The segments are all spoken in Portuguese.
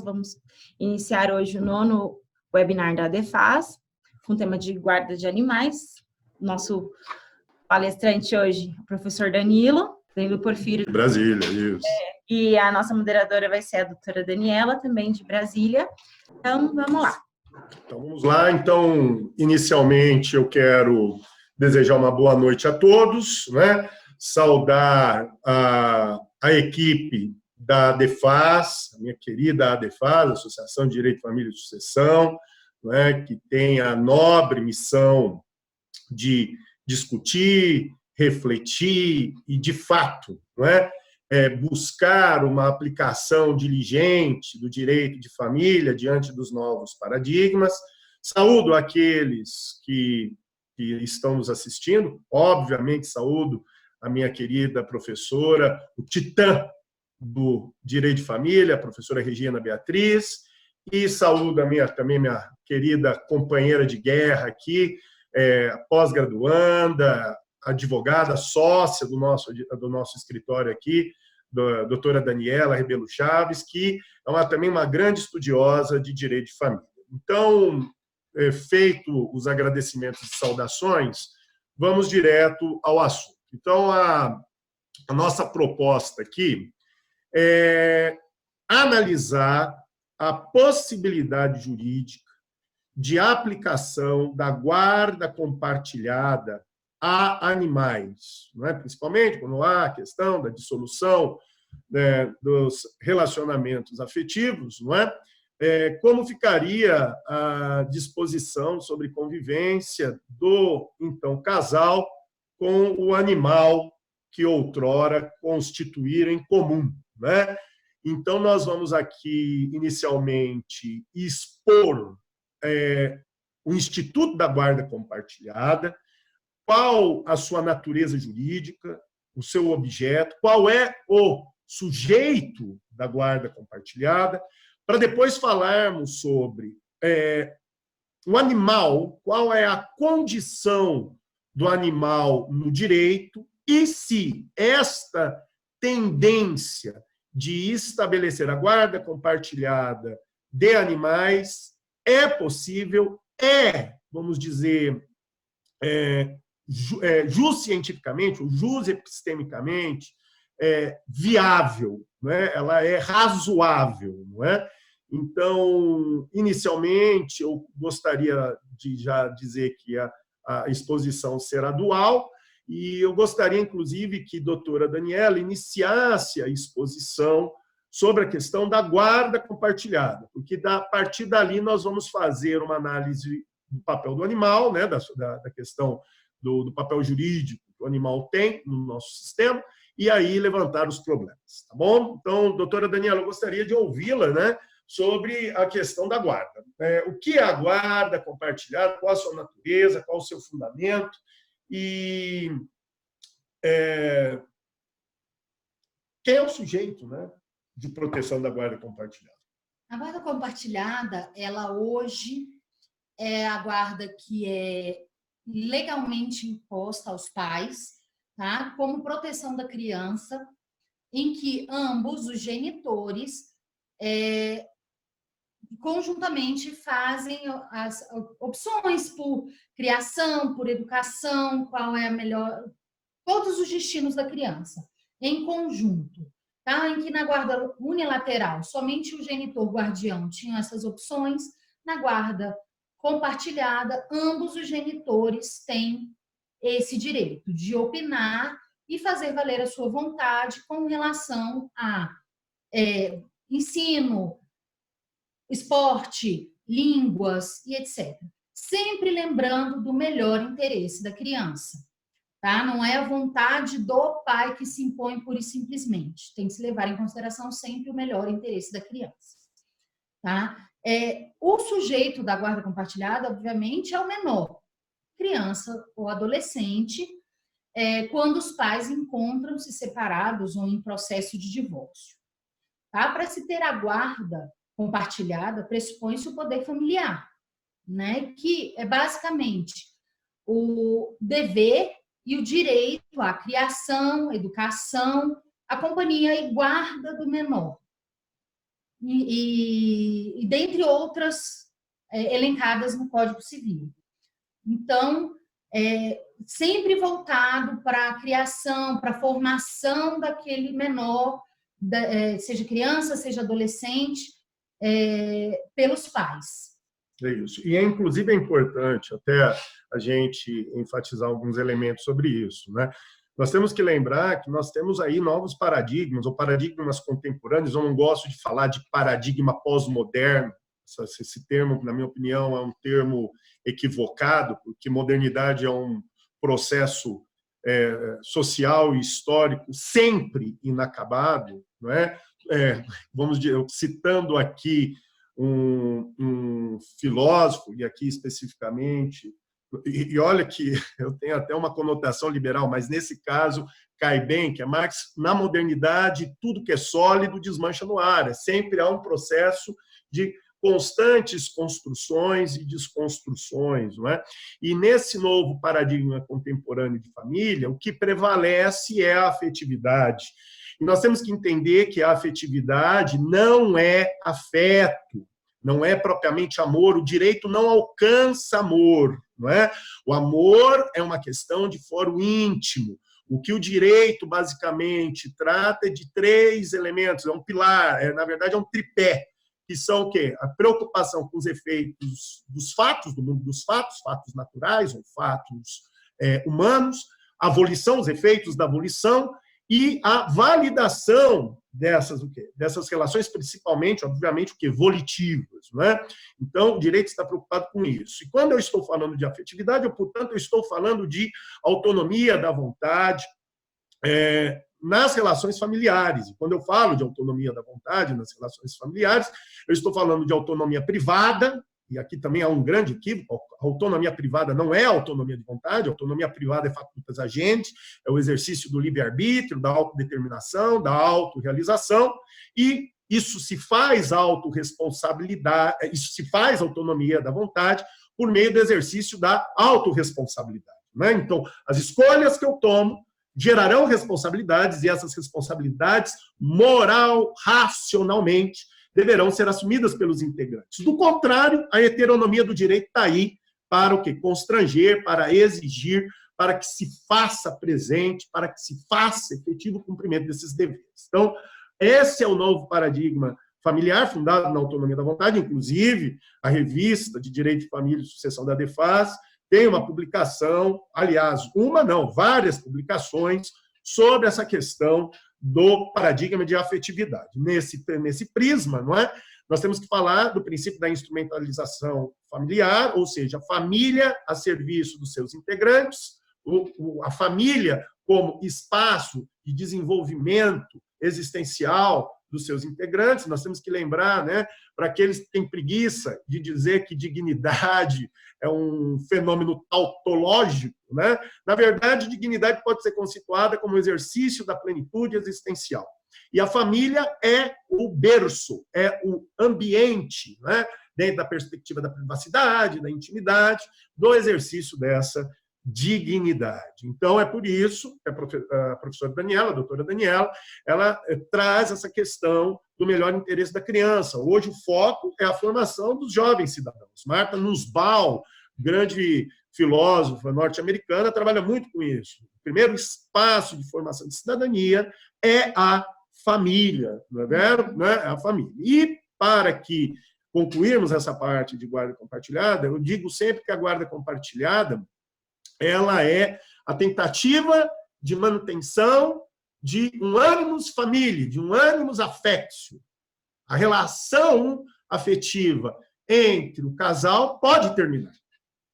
vamos iniciar hoje o 9º webinar da ADEFAS, com o tema de guarda de animais. Nosso palestrante hoje, o professor Danilo Porfírio. De Brasília, isso. E a nossa moderadora vai ser a doutora Daniela, também de Brasília. Então, vamos lá. Então, vamos lá. Então, inicialmente, eu quero desejar uma boa noite a todos, né? Saudar a equipe da ADEFAS, a minha querida ADEFAS, Associação de Direito, Família e Sucessão, né? Que tem a nobre missão de discutir, refletir e, de fato, não é? Buscar uma aplicação diligente do direito de família diante dos novos paradigmas. Saúdo aqueles que estão nos assistindo, obviamente saúdo a minha querida professora, o titã do direito de família, a professora Regina Beatriz, e saúdo também minha querida companheira de guerra aqui, pós-graduanda, advogada, sócia do nosso escritório aqui, da doutora Daniela Rebelo Chaves, que é também uma grande estudiosa de direito de família. Então, feito os agradecimentos e saudações, vamos direto ao assunto. Então, a nossa proposta aqui é analisar a possibilidade jurídica de aplicação da guarda compartilhada a animais, não é? Principalmente quando há a questão da dissolução, né, dos relacionamentos afetivos, não é? Como ficaria a disposição sobre convivência do, então, casal com o animal que outrora constituíram em comum, né? Então, nós vamos aqui, inicialmente, expor o Instituto da Guarda Compartilhada, qual a sua natureza jurídica, o seu objeto, qual é o sujeito da guarda compartilhada, para depois falarmos sobre o animal, qual é a condição do animal no direito e se esta tendência de estabelecer a guarda compartilhada de animais é possível, vamos dizer, cientificamente, ou epistemicamente, viável, não é? Ela é razoável, não é? Então, inicialmente, eu gostaria de já dizer que a exposição será dual, e eu gostaria, inclusive, que a doutora Daniela iniciasse a exposição sobre a questão da guarda compartilhada, porque, a partir dali, nós vamos fazer uma análise do papel do animal, né, da questão do papel jurídico que o animal tem no nosso sistema, e aí levantar os problemas, tá bom? Então, doutora Daniela, eu gostaria de ouvi-la, né, sobre a questão da guarda. O que é a guarda compartilhada, qual a sua natureza, qual o seu fundamento, e quem é o sujeito, né, de proteção da guarda compartilhada? A guarda compartilhada, ela hoje é a guarda que é legalmente imposta aos pais, tá? Como proteção da criança, em que ambos os genitores conjuntamente fazem as opções por criação, por educação, qual é a melhor, todos os destinos da criança, em conjunto, tá? Em que na guarda unilateral, somente o genitor guardião tinha essas opções, na guarda compartilhada, ambos os genitores têm esse direito de opinar e fazer valer a sua vontade com relação a ensino, esporte, línguas e etc. Sempre lembrando do melhor interesse da criança, tá? Não é a vontade do pai que se impõe pura e simplesmente. Tem que se levar em consideração sempre o melhor interesse da criança, tá? O sujeito da guarda compartilhada, obviamente, é o menor, criança ou adolescente, quando os pais encontram-se separados ou em processo de divórcio. Tá? Para se ter a guarda compartilhada, pressupõe-se o poder familiar, né? Que é basicamente o dever e o direito à criação, educação, a companhia e guarda do menor. e dentre outras elencadas no Código Civil. Então, sempre voltado para a criação, para a formação daquele menor, seja criança, seja adolescente, pelos pais. É isso. E, inclusive, é importante até a gente enfatizar alguns elementos sobre isso, né? Nós temos que lembrar que nós temos aí novos paradigmas, ou paradigmas contemporâneos. Eu não gosto de falar de paradigma pós-moderno. Esse termo, na minha opinião, é um termo equivocado, porque modernidade é um processo social e histórico sempre inacabado, não é? Vamos dizer, citando aqui um filósofo, e aqui especificamente, e olha que eu tenho até uma conotação liberal, mas nesse caso cai bem, que é Marx: na modernidade, tudo que é sólido desmancha no ar. Sempre há um processo de constantes construções e desconstruções, não é? E nesse novo paradigma contemporâneo de família, o que prevalece é a afetividade. E nós temos que entender que a afetividade não é afeto, não é propriamente amor. O direito não alcança amor, não é? O amor é uma questão de foro íntimo. O que o direito basicamente trata é de 3 elementos, é um pilar, na verdade é um tripé, que são o quê? A preocupação com os efeitos dos fatos, do mundo dos fatos, fatos naturais ou fatos humanos, a volição, os efeitos da volição, e a validação dessas relações, principalmente, obviamente, o que? Volitivas, não é? Então, o direito está preocupado com isso. E quando eu estou falando de afetividade, portanto, eu estou falando de autonomia da vontade nas relações familiares. E quando eu falo de autonomia da vontade nas relações familiares, eu estou falando de autonomia privada, e aqui também há um grande equívoco: a autonomia privada não é autonomia de vontade, a autonomia privada é facultas agente, é o exercício do livre-arbítrio, da autodeterminação, da autorrealização, e isso se faz autorresponsabilidade, isso se faz autonomia da vontade por meio do exercício da autorresponsabilidade, né? Então, as escolhas que eu tomo gerarão responsabilidades, e essas responsabilidades, moral, racionalmente, deverão ser assumidas pelos integrantes. Do contrário, a heteronomia do direito está aí para o quê? Constranger, para exigir, para que se faça presente, para que se faça efetivo o cumprimento desses deveres. Então, esse é o novo paradigma familiar, fundado na autonomia da vontade. Inclusive, a revista de Direito de Família e Sucessão da DEFAS tem uma publicação, aliás, várias publicações sobre essa questão do paradigma de afetividade. Nesse prisma, não é? Nós temos que falar do princípio da instrumentalização familiar, ou seja, a família a serviço dos seus integrantes, a família como espaço de desenvolvimento existencial dos seus integrantes. Nós temos que lembrar, né, para aqueles que têm preguiça de dizer que dignidade é um fenômeno tautológico, né? Na verdade, dignidade pode ser conceituada como exercício da plenitude existencial. E a família é o berço, é o ambiente, né, dentro da perspectiva da privacidade, da intimidade, do exercício dessa dignidade. Então, é por isso que a professora Daniela, a doutora Daniela, ela traz essa questão do melhor interesse da criança. Hoje, o foco é a formação dos jovens cidadãos. Martha Nussbaum, grande filósofa norte-americana, trabalha muito com isso. O primeiro espaço de formação de cidadania é a família, não é verdade? É a família. E, para que concluirmos essa parte de guarda compartilhada, eu digo sempre que a guarda compartilhada ela é a tentativa de manutenção de um animus família, de um animus affectio. A relação afetiva entre o casal pode terminar,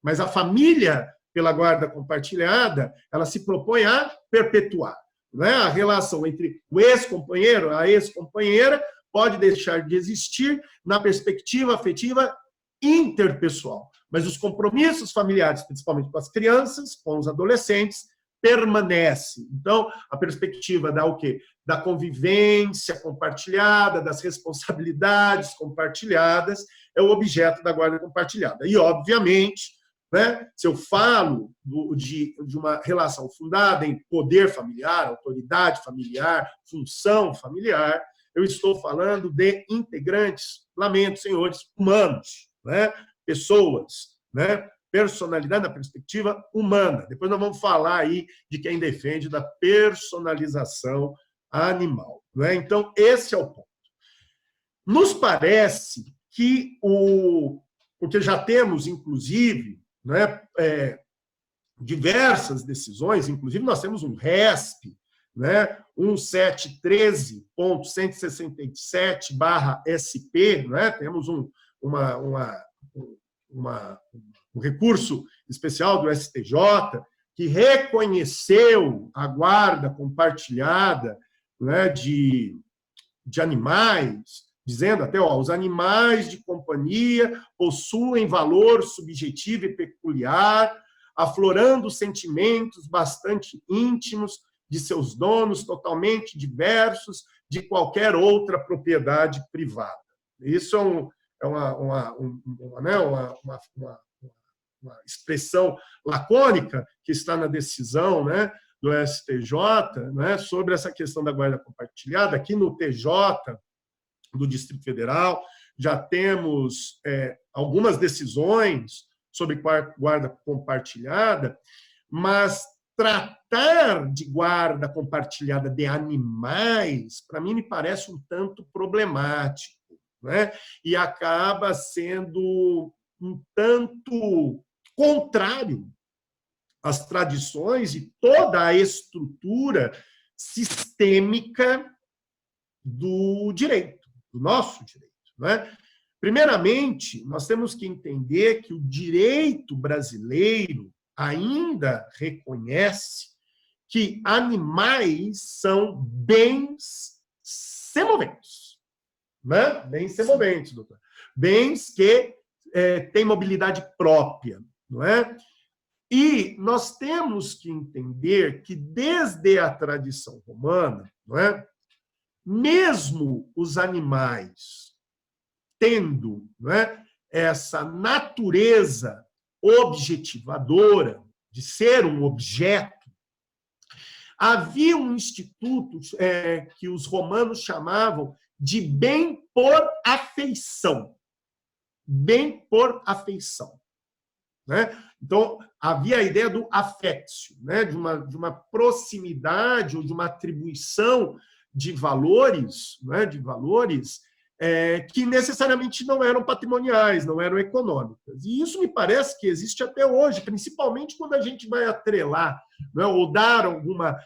mas a família, pela guarda compartilhada, ela se propõe a perpetuar. Não é? A relação entre o ex-companheiro e a ex-companheira pode deixar de existir na perspectiva afetiva interpessoal. Mas os compromissos familiares, principalmente com as crianças, com os adolescentes, permanecem. Então, a perspectiva o quê? Da convivência compartilhada, das responsabilidades compartilhadas, é o objeto da guarda compartilhada. E, obviamente, né, se eu falo de uma relação fundada em poder familiar, autoridade familiar, função familiar, eu estou falando de integrantes, lamento, senhores, humanos, né? Pessoas, né? Personalidade na perspectiva humana. Depois nós vamos falar aí de quem defende da personalização animal, né? Então, esse é o ponto. Nos parece que porque já temos, inclusive, né, diversas decisões, inclusive nós temos um RESP, né, 1713.167/SP, né, temos um recurso especial do STJ que reconheceu a guarda compartilhada, né, de animais, dizendo até, os animais de companhia possuem valor subjetivo e peculiar, aflorando sentimentos bastante íntimos de seus donos, totalmente diversos de qualquer outra propriedade privada. Isso é uma expressão lacônica que está na decisão, né, do STJ, né, sobre essa questão da guarda compartilhada. Aqui no TJ do Distrito Federal já temos algumas decisões sobre guarda compartilhada, mas tratar de guarda compartilhada de animais, para mim, me parece um tanto problemático, né? E acaba sendo um tanto contrário às tradições e toda a estrutura sistêmica do direito, do nosso direito, né? Primeiramente, nós temos que entender que o direito brasileiro ainda reconhece que animais são bens semoventes, né? Bens semoventes, doutor. Bens que têm mobilidade própria, não é? E nós temos que entender que, desde a tradição romana, não é? Mesmo os animais tendo, não é, essa natureza objetivadora de ser um objeto, havia um instituto que os romanos chamavam de bem por afeição. Bem por afeição, né? Então, havia a ideia do affectio, né? de uma proximidade ou de uma atribuição de valores, né? De valores que necessariamente não eram patrimoniais, não eram econômicas. E isso me parece que existe até hoje, principalmente quando a gente vai atrelar, né, ou dar alguma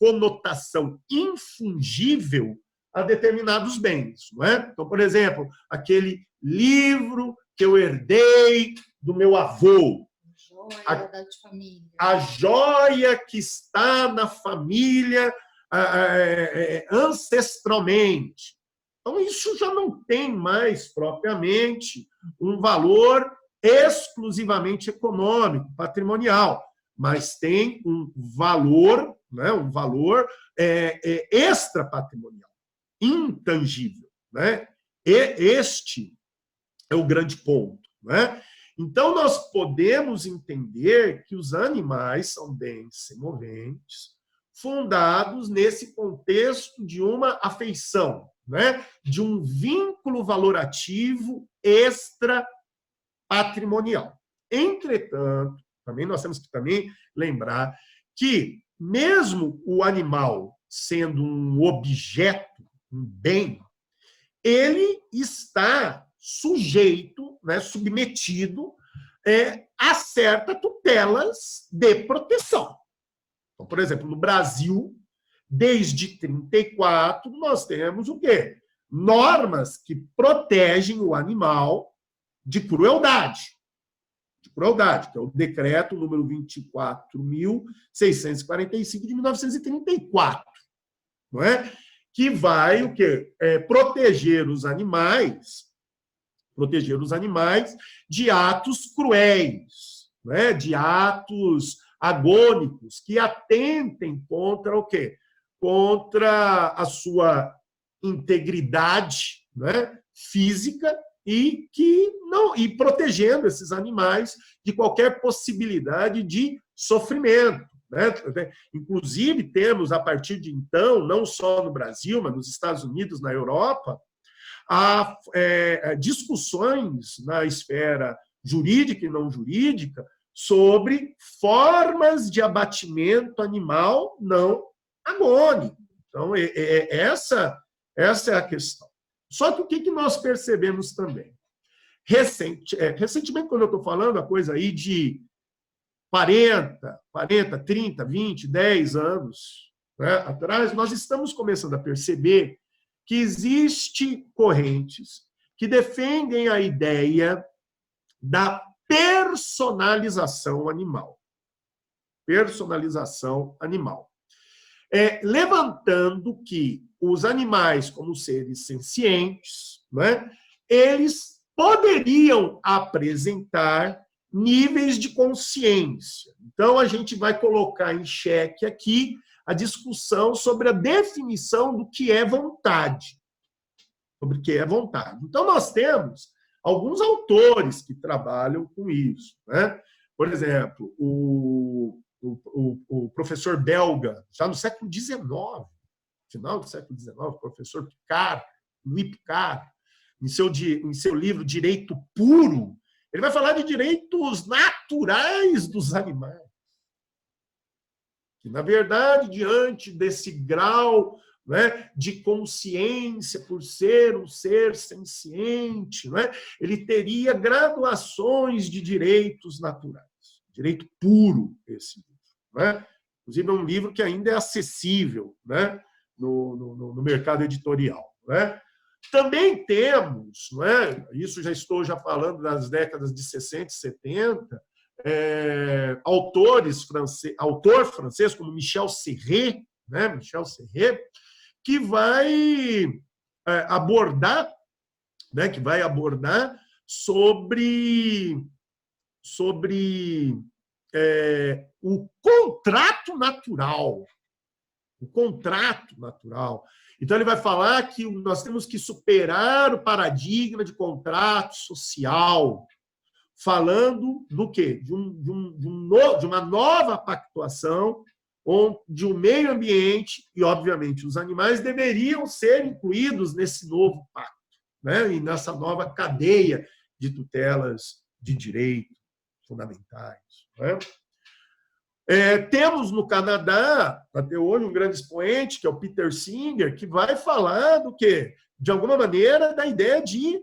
conotação infungível a determinados bens. Não é? Então, por exemplo, aquele livro que eu herdei do meu avô. A joia que está na família ancestralmente. Então, isso já não tem mais, propriamente, um valor exclusivamente econômico, patrimonial, mas tem um valor, né, um valor extrapatrimonial, intangível, né? E este é o grande ponto, né? Então, nós podemos entender que os animais são bens semoventes, fundados nesse contexto de uma afeição, né? De um vínculo valorativo extra-patrimonial. Entretanto, também nós temos que também lembrar que, mesmo o animal sendo um objeto, um bem, ele está sujeito, né, submetido a certas tutelas de proteção. Então, por exemplo, no Brasil, desde 1934, nós temos o quê? Normas que protegem o animal de crueldade. De crueldade, que é o decreto número 24.645 de 1934, não é? Que vai o quê? Proteger os animais de atos cruéis, né? De atos agônicos que atentem contra o quê? Contra a sua integridade, né, física e protegendo esses animais de qualquer possibilidade de sofrimento, né? Inclusive, temos, a partir de então, não só no Brasil, mas nos Estados Unidos, na Europa, discussões na esfera jurídica e não jurídica sobre formas de abatimento animal não agônico. Então, essa é a questão. Só que o que nós percebemos também? Recentemente, quando eu estou falando a coisa aí de 40, 30, 20, 10 anos, né, atrás, nós estamos começando a perceber que existem correntes que defendem a ideia da personalização animal. Personalização animal. Levantando que os animais, como seres sencientes, né, eles poderiam apresentar níveis de consciência. Então, a gente vai colocar em xeque aqui a discussão sobre a definição do que é vontade. Sobre o que é vontade. Então, nós temos alguns autores que trabalham com isso, né? Por exemplo, o professor belga, já no século XIX, final do século XIX, o professor Picard, Louis Picard, em seu livro Direito Puro, ele vai falar de direitos naturais dos animais. Que, na verdade, diante desse grau, né, de consciência, por ser um ser senciente, né, ele teria graduações de direitos naturais. Direito puro, esse livro. Né? Inclusive, é um livro que ainda é acessível, né, no mercado editorial. Né? Também temos, né, isso já falando das décadas de 60 e 70, autor francês como Michel Serret, né, que vai abordar sobre o contrato natural. O contrato natural. Então, ele vai falar que nós temos que superar o paradigma de contrato social, falando do quê? De uma nova pactuação, onde o meio ambiente e, obviamente, os animais deveriam ser incluídos nesse novo pacto, né? E nessa nova cadeia de tutelas de direito fundamentais. Né? Temos no Canadá, até hoje, um grande expoente, que é o Peter Singer, que vai falar do quê? De alguma maneira, da ideia de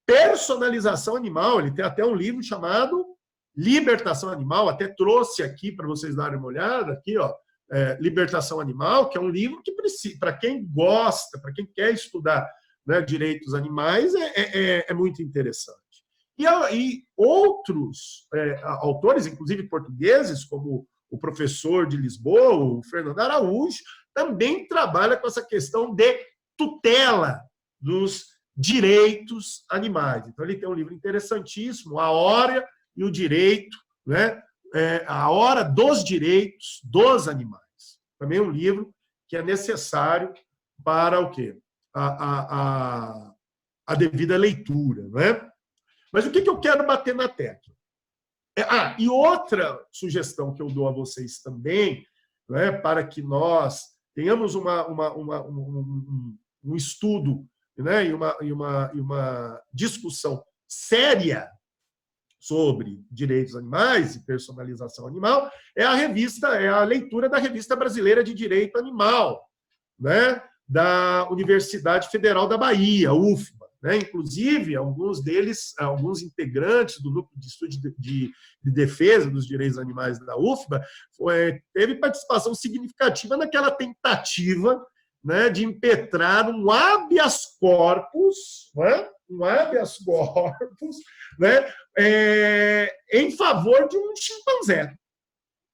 personalização animal. Ele tem até um livro chamado Libertação Animal, até trouxe aqui para vocês darem uma olhada, aqui, ó, Libertação Animal, que é um livro que, para quem gosta, para quem quer estudar, né, direitos animais, é muito interessante. E outros autores, inclusive portugueses, como o professor de Lisboa, o Fernando Araújo, também trabalha com essa questão de tutela dos direitos animais. Então, ele tem um livro interessantíssimo, A Hora e o Direito, né? A Hora dos Direitos dos Animais. Também um livro que é necessário para o quê? A devida leitura. Né? Mas o que eu quero bater na tecla? E outra sugestão que eu dou a vocês também, né, para que nós tenhamos um estudo, né, e uma discussão séria sobre direitos animais e personalização animal, é a leitura da Revista Brasileira de Direito Animal, né, da Universidade Federal da Bahia, UFBA. Né? Inclusive, alguns integrantes do Núcleo de Estudo de Defesa dos Direitos Animais da UFBA teve participação significativa naquela tentativa, né, de impetrar um habeas corpus, né, né, em favor de um chimpanzé.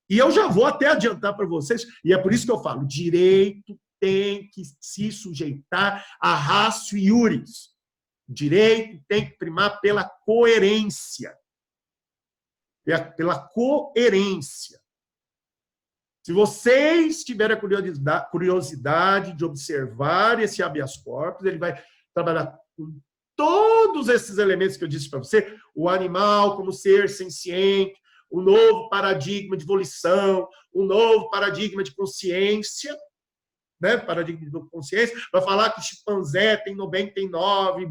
E eu já vou até adiantar para vocês, e é por isso que eu falo, direito tem que se sujeitar a ratio iuris. Direito tem que primar pela coerência. Pela coerência. Se vocês tiverem a curiosidade de observar esse habeas corpus, ele vai trabalhar com todos esses elementos que eu disse para você, o animal como ser senciente, um novo paradigma de volição, um novo paradigma de consciência, né? Paradigma de consciência, vai falar que o chimpanzé tem 99,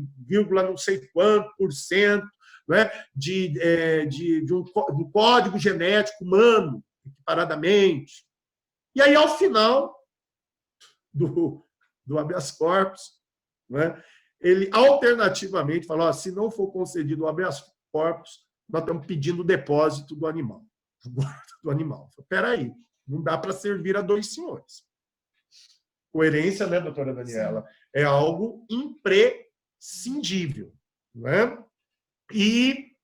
não sei quanto por cento, né? Do código genético humano, equiparadamente. E aí, ao final do habeas corpus, né? Ele alternativamente fala, ó, se não for concedido o habeas corpus, nós estamos pedindo o depósito do animal. Do animal. Espera aí, não dá para servir a dois senhores. Coerência, né, doutora Daniela? Sim. É algo imprescindível. Né? E,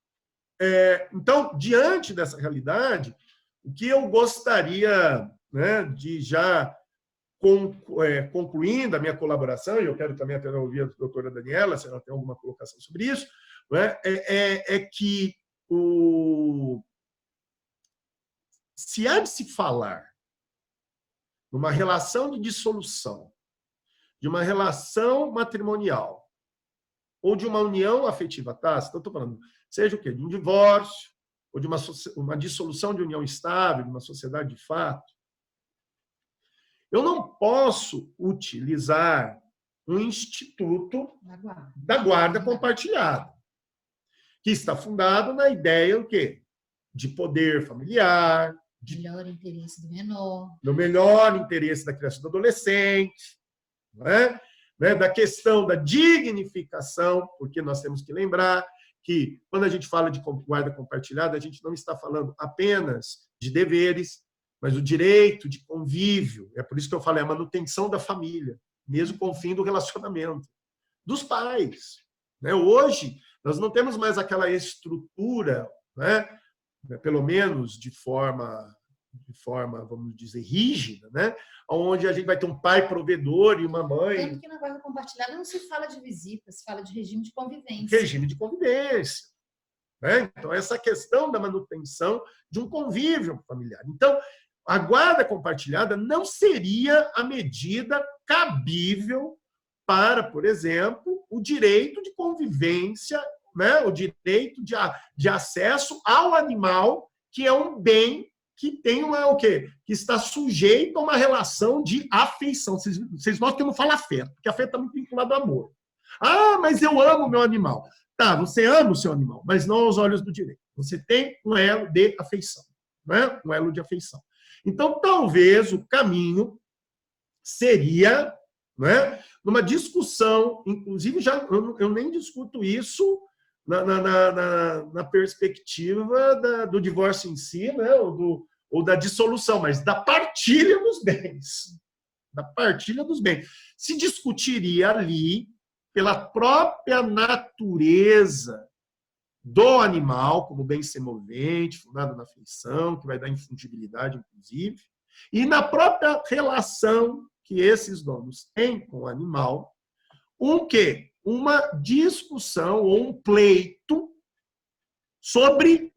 então, diante dessa realidade, o que eu gostaria, né, de já concluindo a minha colaboração, e eu quero também até ouvir a doutora Daniela, se ela tem alguma colocação sobre isso, né, que se há de se falar numa relação de dissolução, de uma relação matrimonial, ou de uma união afetiva tácita, eu estou falando, seja o quê? De um divórcio, ou de uma dissolução de união estável, de uma sociedade de fato, eu não posso utilizar um instituto da guarda compartilhada, que está fundado na ideia o quê? De poder familiar, de melhor interesse do menor, no melhor interesse da criança e do adolescente, né? Da questão da dignificação, porque nós temos que lembrar que, quando a gente fala de guarda compartilhada, a gente não está falando apenas de deveres, mas o direito de convívio. É por isso que eu falei a manutenção da família, mesmo com o fim do relacionamento, dos pais. Né? Hoje, nós não temos mais aquela estrutura, né? Pelo menos de forma, vamos dizer, rígida, né? Onde a gente vai ter um pai provedor e uma mãe. Tanto que na guarda compartilhada não se fala de visita, se fala de regime de convivência. Regime de convivência. Né? Então, essa questão da manutenção de um convívio familiar. Então, a guarda compartilhada não seria a medida cabível para, por exemplo, o direito de convivência, né? O direito de acesso ao animal, que é um bem que tem o quê? Que está sujeito a uma relação de afeição. Vocês notam que eu não falo afeto, porque afeto está muito vinculado ao amor. Ah, mas eu amo o meu animal. Tá, você ama o seu animal, mas não aos olhos do direito. Você tem um elo de afeição, né? Um elo de afeição. Então, talvez o caminho seria, né, numa discussão, inclusive eu nem discuto isso na perspectiva do divórcio em si, né, ou da dissolução, mas da partilha dos bens. Da partilha dos bens. Se discutiria ali, pela própria natureza do animal, como bem semovente, fundado na afeição, que vai dar infundibilidade, inclusive, e na própria relação que esses donos têm com o animal, uma discussão ou um pleito sobre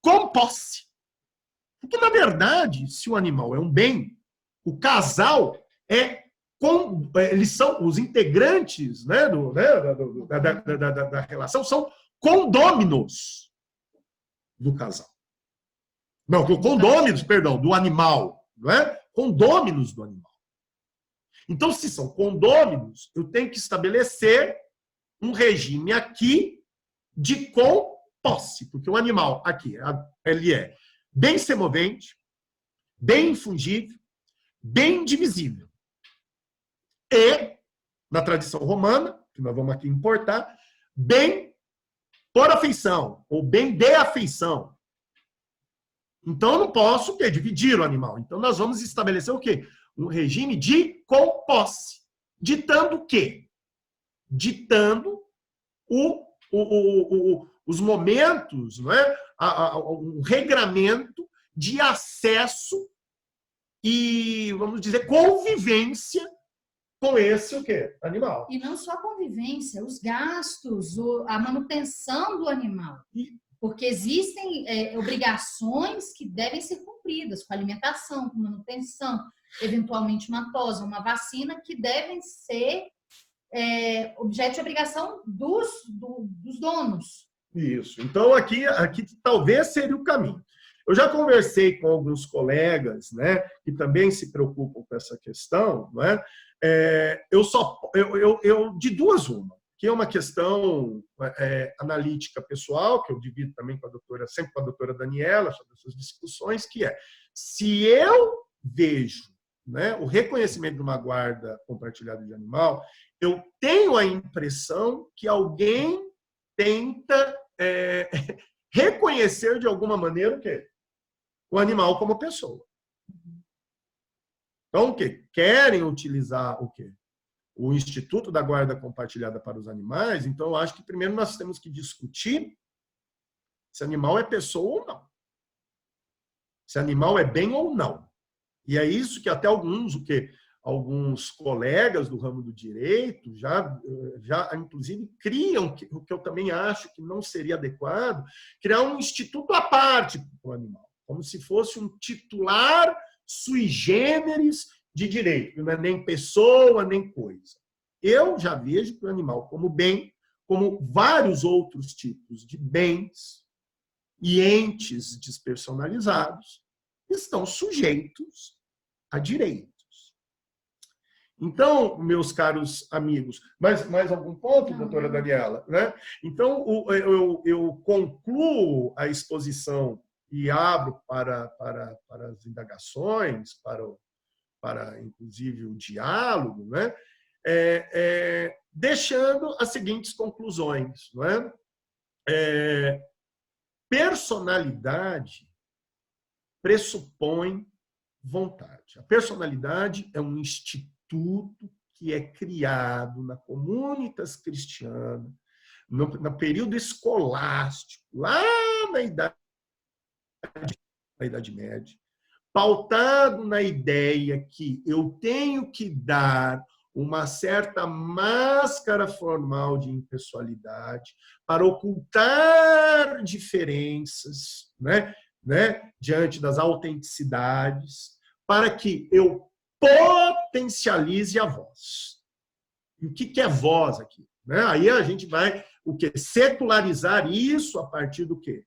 composse. Porque, na verdade, se o animal é um bem, o casal eles são os integrantes, né, da relação, são condôminos do casal. Não, condôminos, perdão, do animal, não é? Condôminos do animal. Então, se são condôminos, eu tenho que estabelecer um regime aqui de composse, porque o animal aqui, ele é bem semovente, bem infungível, bem indivisível. E, na tradição romana, que nós vamos aqui importar, bem por afeição, ou bem de afeição. Então, eu não posso dividir o animal. Então, nós vamos estabelecer o quê? Um regime de composse. Ditando o quê? Ditando os momentos, não é? Um regramento de acesso e, vamos dizer, convivência com esse o quê? Animal. E não só a convivência, os gastos, a manutenção do animal. Porque existem obrigações que devem ser cumpridas, com alimentação, com manutenção, eventualmente uma tosa, uma vacina, que devem ser objeto de obrigação dos donos. Isso. Então, aqui talvez seria o caminho. Eu já conversei com alguns colegas, né, que também se preocupam com essa questão, né? De duas uma, que é uma questão analítica pessoal, que eu divido também com a doutora, sempre com a doutora Daniela, sobre essas discussões, que é, se eu vejo, né, o reconhecimento de uma guarda compartilhada de animal, eu tenho a impressão que alguém tenta reconhecer de alguma maneira o quê? O animal como pessoa. Então, o quê? Querem utilizar o quê? O Instituto da Guarda Compartilhada para os Animais. Então, eu acho que primeiro nós temos que discutir se animal é pessoa ou não. Se animal é bem ou não. E é isso que até alguns colegas do ramo do direito já inclusive criam, o que eu também acho que não seria adequado, criar um instituto à parte para o animal, como se fosse um titular sui generis de direito, não é nem pessoa, nem coisa. Eu já vejo que o animal como bem, como vários outros tipos de bens e entes despersonalizados, estão sujeitos a direitos. Então, meus caros amigos, mais algum ponto, doutora Daniela? Né? Então, eu concluo a exposição e abro para as indagações, para inclusive o diálogo, né? Deixando as seguintes conclusões. Não é? Personalidade pressupõe vontade. A personalidade é um instituto que é criado na Comunitas Christiana, no período escolástico, lá na Idade Média, pautado na ideia que eu tenho que dar uma certa máscara formal de impessoalidade para ocultar diferenças, né, diante das autenticidades, para que eu potencialize a voz. E o que é voz aqui? Né? Aí a gente vai secularizar isso a partir do quê?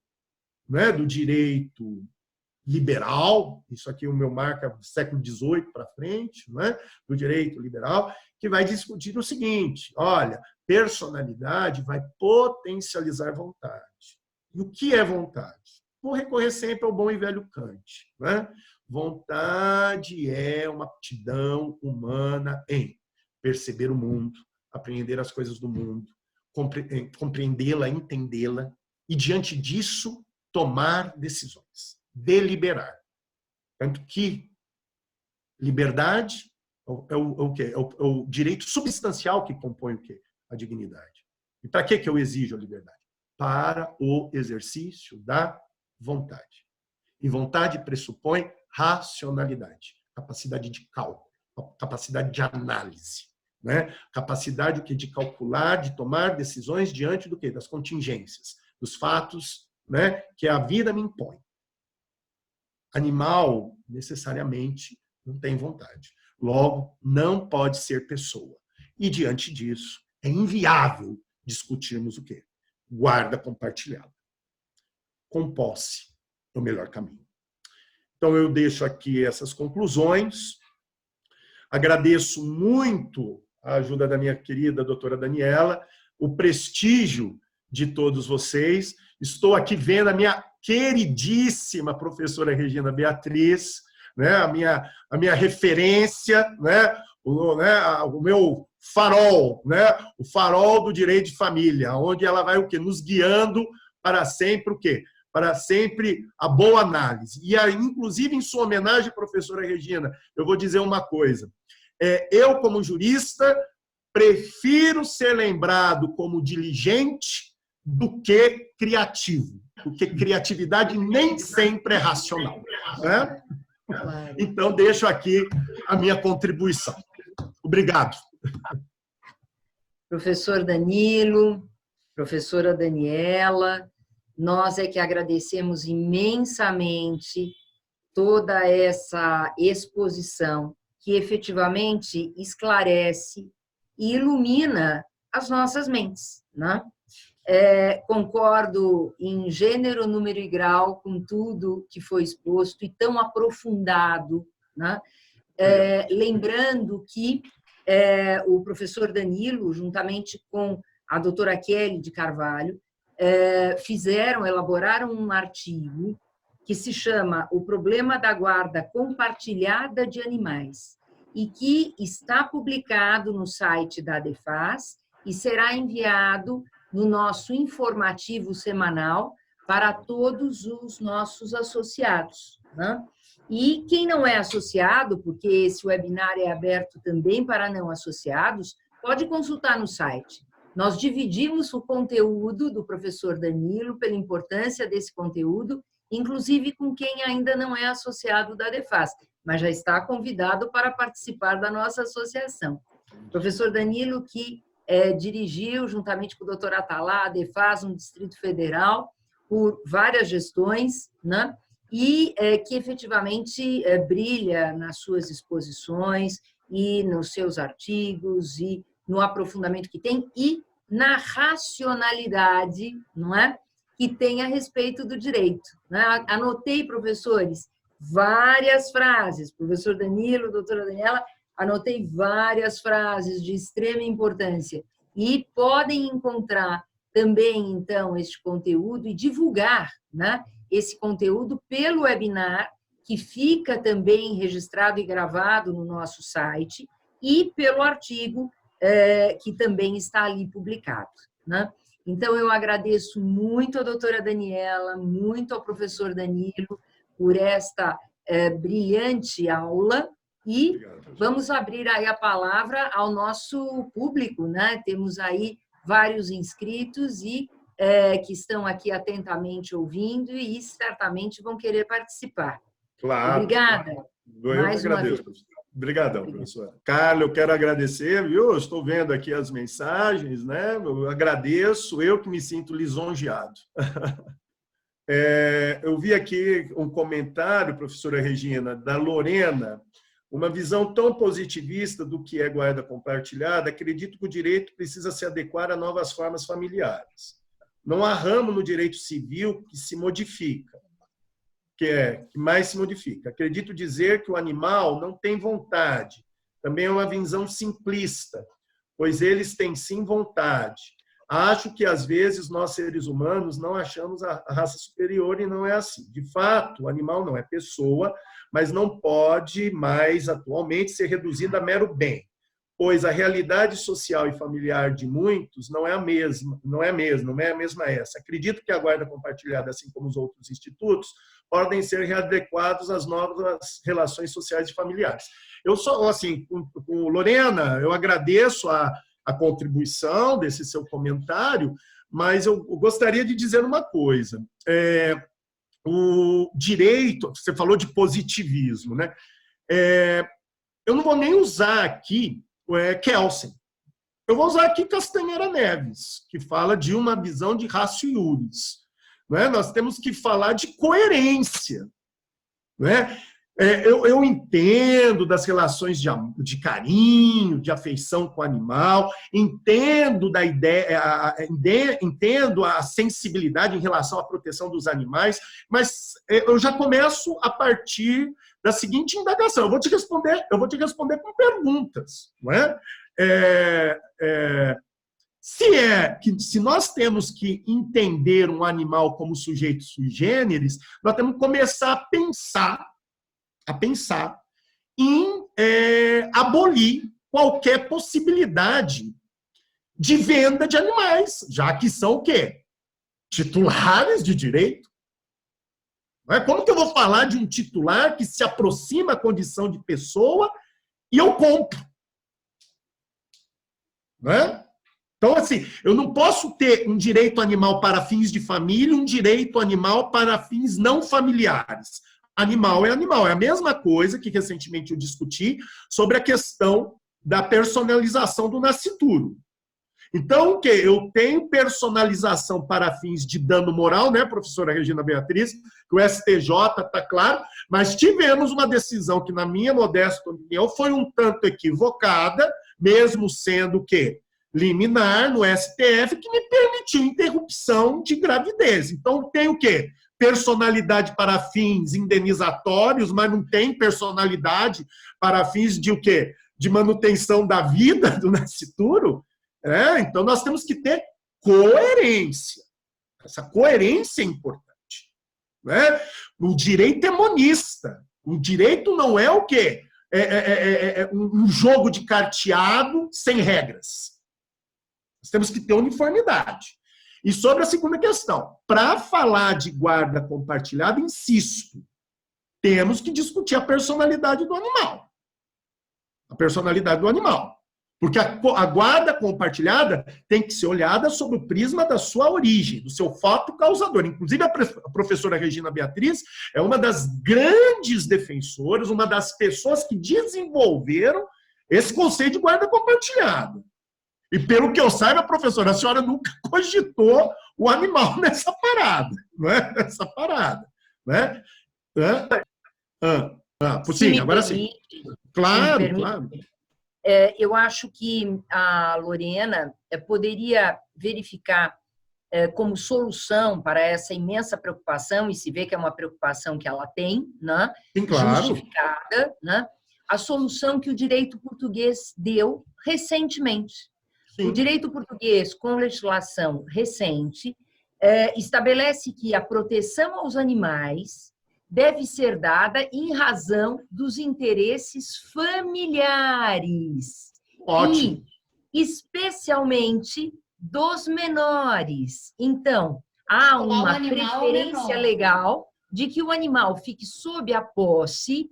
Né? Do direito liberal, isso aqui o meu marca do século XVIII para frente, né? Do direito liberal, que vai discutir o seguinte: olha, personalidade vai potencializar vontade. E o que é vontade? Vou recorrer sempre ao bom e velho Kant. Né? Vontade é uma aptidão humana em perceber o mundo, apreender as coisas do mundo, compreendê-la, entendê-la, e, diante disso, tomar decisões, deliberar. Tanto que liberdade é o quê? É o direito substancial que compõe o quê? A dignidade. E para que eu exijo a liberdade? Para o exercício da vontade. E vontade pressupõe racionalidade, capacidade de cálculo, capacidade de análise, né? Capacidade de calcular, de tomar decisões diante do quê? Das contingências, dos fatos, né, que a vida me impõe. Animal, necessariamente, não tem vontade. Logo, não pode ser pessoa. E, diante disso, é inviável discutirmos o quê? Guarda compartilhada. Com posse é o melhor caminho. Então, eu deixo aqui essas conclusões. Agradeço muito a ajuda da minha querida doutora Daniela, o prestígio de todos vocês. Estou aqui vendo a minha queridíssima professora Regina Beatriz, né? a minha referência, né? O meu farol, né? O farol do direito de família, onde ela vai o quê? Nos guiando para sempre o quê? Para sempre a boa análise. E, inclusive, em sua homenagem, professora Regina, eu vou dizer uma coisa. Eu, como jurista, prefiro ser lembrado como diligente do que criativo, porque criatividade nem sempre é racional. Né? Então, deixo aqui a minha contribuição. Obrigado. Professor Danilo, professora Daniela, nós é que agradecemos imensamente toda essa exposição que efetivamente esclarece e ilumina as nossas mentes, né? concordo em gênero, número e grau com tudo que foi exposto e tão aprofundado, né? Lembrando que o professor Danilo, juntamente com a doutora Kelly de Carvalho, elaboraram um artigo que se chama O Problema da Guarda Compartilhada de Animais, e que está publicado no site da ADEFAS e será enviado no nosso informativo semanal para todos os nossos associados, né? E quem não é associado, porque esse webinar é aberto também para não associados, pode consultar no site. Nós dividimos o conteúdo do professor Danilo pela importância desse conteúdo, inclusive com quem ainda não é associado da ADEFAS, mas já está convidado para participar da nossa associação. O professor Danilo, que dirigiu, juntamente com o doutor Atalá, a ADEFAS, no Distrito Federal, por várias gestões, né? E que efetivamente brilha nas suas exposições e nos seus artigos e no aprofundamento que tem e na racionalidade, não é? Que tem a respeito do direito, né? Anotei, professores, várias frases, professor Danilo, doutora Daniela, anotei várias frases de extrema importância e podem encontrar também, então, este conteúdo e divulgar, né, esse conteúdo pelo webinar, que fica também registrado e gravado no nosso site, e pelo artigo que também está ali publicado, né? Então, eu agradeço muito à doutora Daniela, muito ao professor Danilo por esta brilhante aula e vamos abrir aí a palavra ao nosso público, né? Temos aí vários inscritos e que estão aqui atentamente ouvindo e certamente vão querer participar. Claro. Obrigada. Eu mais que agradeço, professor. Obrigadão, professora. Carla, eu quero agradecer, viu? Eu estou vendo aqui as mensagens, né? Eu agradeço, eu que me sinto lisonjeado. Eu vi aqui um comentário, professora Regina, da Lorena, uma visão tão positivista do que é guarda compartilhada, acredito que o direito precisa se adequar a novas formas familiares. Não há ramo no direito civil que se modifica, que mais se modifica. Acredito dizer que o animal não tem vontade. Também é uma visão simplista, pois eles têm sim vontade. Acho que, às vezes, nós, seres humanos, não achamos a raça superior e não é assim. De fato, o animal não é pessoa, mas não pode mais, atualmente, ser reduzido a mero bem, pois a realidade social e familiar de muitos não é a mesma essa. Acredito que a guarda compartilhada, assim como os outros institutos, podem ser readequados às novas relações sociais e familiares. Eu só, assim, com Lorena, eu agradeço a contribuição desse seu comentário, mas eu gostaria de dizer uma coisa. O direito, você falou de positivismo, né? Eu não vou nem usar aqui Kelsen. Eu vou usar aqui Castanheira Neves, que fala de uma visão de ratio iuris. Né? Nós temos que falar de coerência. Né? Eu entendo das relações de carinho, de afeição com o animal, entendo da ideia, entendo a sensibilidade em relação à proteção dos animais, mas eu já começo a partir da seguinte indagação. Eu vou te responder com perguntas, não é? Se nós temos que entender um animal como sujeito sui generis, nós temos que começar a pensar em abolir qualquer possibilidade de venda de animais, já que são o quê? Titulares de direito. Como que eu vou falar de um titular que se aproxima à condição de pessoa e eu compro? Não é? Então, assim, eu não posso ter um direito animal para fins de família e um direito animal para fins não familiares. Animal é animal. É a mesma coisa que recentemente eu discuti sobre a questão da personalização do nascituro. Então, o quê? Eu tenho personalização para fins de dano moral, né, professora Regina Beatriz, que o STJ está claro, mas tivemos uma decisão que, na minha modesta opinião, foi um tanto equivocada, mesmo sendo que liminar no STF que me permitiu interrupção de gravidez. Então, tem o quê? Personalidade para fins indenizatórios, mas não tem personalidade para fins de o quê? De manutenção da vida do nascituro. Então, nós temos que ter coerência. Essa coerência é importante. Né? O direito é monista. O direito não é o quê? É um jogo de carteado sem regras. Nós temos que ter uniformidade. E sobre a segunda questão, para falar de guarda compartilhada, insisto, temos que discutir a personalidade do animal. A personalidade do animal. Porque a guarda compartilhada tem que ser olhada sob o prisma da sua origem, do seu fato causador. Inclusive, a professora Regina Beatriz é uma das grandes defensoras, uma das pessoas que desenvolveram esse conceito de guarda compartilhada. E pelo que eu saiba, professora, a senhora nunca cogitou o animal nessa parada, não é? Nessa parada, né? Sim, agora sim. Claro, claro. Eu acho que a Lorena poderia verificar como solução para essa imensa preocupação, e se vê que é uma preocupação que ela tem, né? Sim, claro. Justificada, né? A solução que o direito português deu recentemente. Sim. O direito português, com legislação recente, estabelece que a proteção aos animais deve ser dada em razão dos interesses familiares. Ótimo. E especialmente dos menores. Então, há uma preferência legal de que o animal fique sob a posse,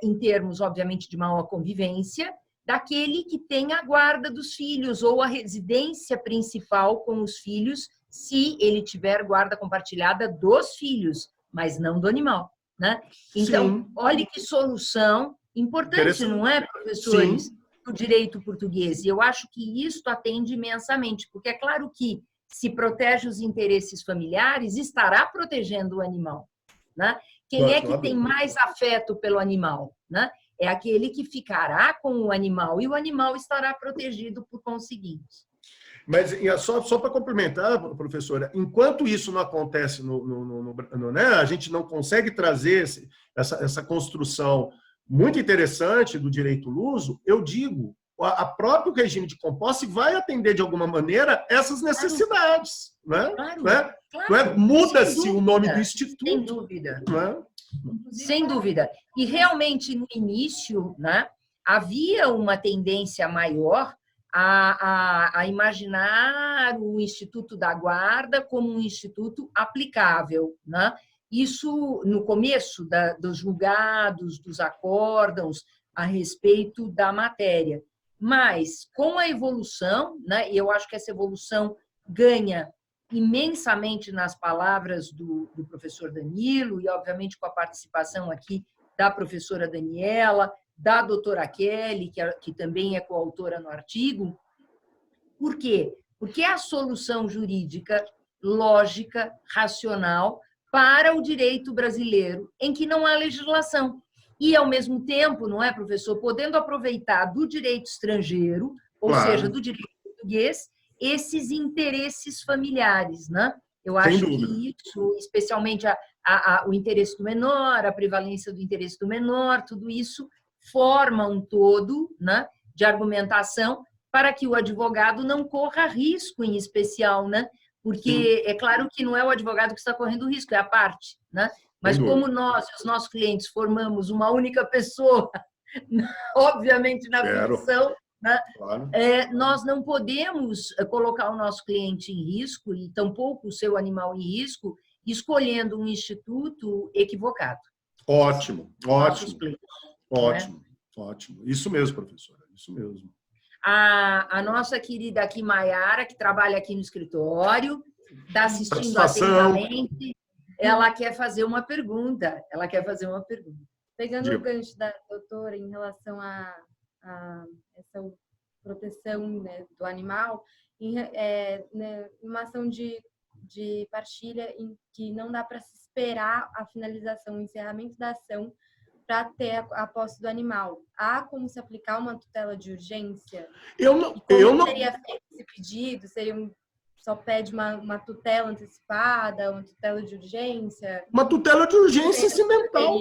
em termos, obviamente, de maior convivência, daquele que tem a guarda dos filhos ou a residência principal com os filhos, se ele tiver guarda compartilhada dos filhos, mas não do animal, né? Então, sim, olhe que solução importante, não é, professores? Sim. Do direito português. E eu acho que isso atende imensamente, porque é claro que se protege os interesses familiares, estará protegendo o animal, né? Quem é que tem mais afeto pelo animal, né? É aquele que ficará com o animal e o animal estará protegido por conseguinte. Mas só para complementar, professora, enquanto isso não acontece, né, a gente não consegue trazer essa construção muito interessante do direito luso, eu digo, a próprio regime de composse vai atender de alguma maneira essas necessidades. Claro. Né? Claro. Muda-se o nome do instituto. Sem dúvida. Né? Sem dúvida. E realmente, no início, né, havia uma tendência maior a imaginar o Instituto da Guarda como um instituto aplicável, né? Isso no começo dos julgados, dos acórdãos a respeito da matéria. Mas, com a evolução, né, e eu acho que essa evolução ganha imensamente nas palavras do professor Danilo e, obviamente, com a participação aqui da professora Daniela, da doutora Kelly, que também é coautora no artigo. Por quê? Porque é a solução jurídica, lógica, racional para o direito brasileiro, em que não há legislação. E, ao mesmo tempo, não é, professor, podendo aproveitar do direito estrangeiro, ou claro, seja, do direito português, esses interesses familiares, né? Eu acho que isso, especialmente o interesse do menor, a prevalência do interesse do menor, tudo isso forma um todo, né, de argumentação para que o advogado não corra risco, em especial, né? Porque é claro que não é o advogado que está correndo risco, é a parte, né? Mas como nós, os nossos clientes, formamos uma única pessoa, obviamente na função, né? Claro. Nós não podemos colocar o nosso cliente em risco, e tampouco o seu animal em risco, escolhendo um instituto equivocado. Ótimo, ótimo. Ótimo, ótimo. Isso mesmo, professora, isso mesmo. A nossa querida aqui, Maiara, que trabalha aqui no escritório, está assistindo atentamente, ela quer fazer uma pergunta. Pegando o gancho da doutora em relação a essa proteção, né, do animal, em uma ação de partilha em que não dá para se esperar a finalização, o encerramento da ação para ter a posse do animal. Há como se aplicar uma tutela de urgência? Eu não Seria feito esse pedido? Só pede uma tutela antecipada, uma tutela de urgência? Uma tutela de urgência incidental.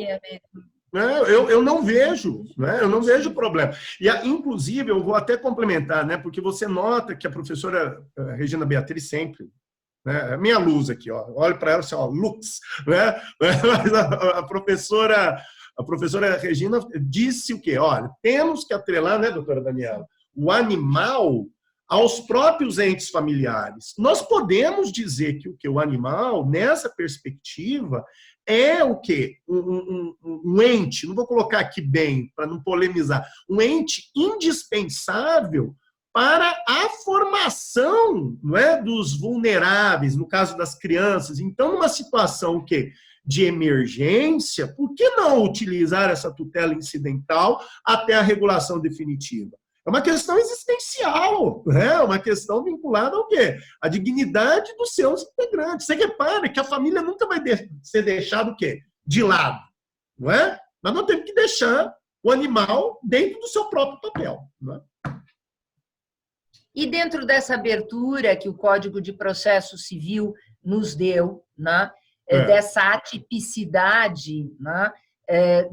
Eu não vejo, né? Eu não vejo problema. E, inclusive, eu vou até complementar, né? Porque você nota que a professora Regina Beatriz sempre, né? Minha luz aqui, ó, olha para ela assim, ó, lux, né? Mas a professora Regina disse o quê? Olha, temos que atrelar, né, doutora Daniela, o animal aos próprios entes familiares. Nós podemos dizer que o animal, nessa perspectiva, é o quê? Um ente, não vou colocar aqui bem, para não polemizar, um ente indispensável para a formação, não é, dos vulneráveis, no caso das crianças. Então, numa situação o quê? De emergência, por que não utilizar essa tutela incidental até a regulação definitiva? É uma questão existencial, né? Uma questão vinculada ao quê? A dignidade dos seus integrantes. Você repara que a família nunca vai ser deixada o quê? De lado, não é? Mas nós temos que deixar o animal dentro do seu próprio papel, não é? E dentro dessa abertura que o Código de Processo Civil nos deu, né? Dessa atipicidade, né?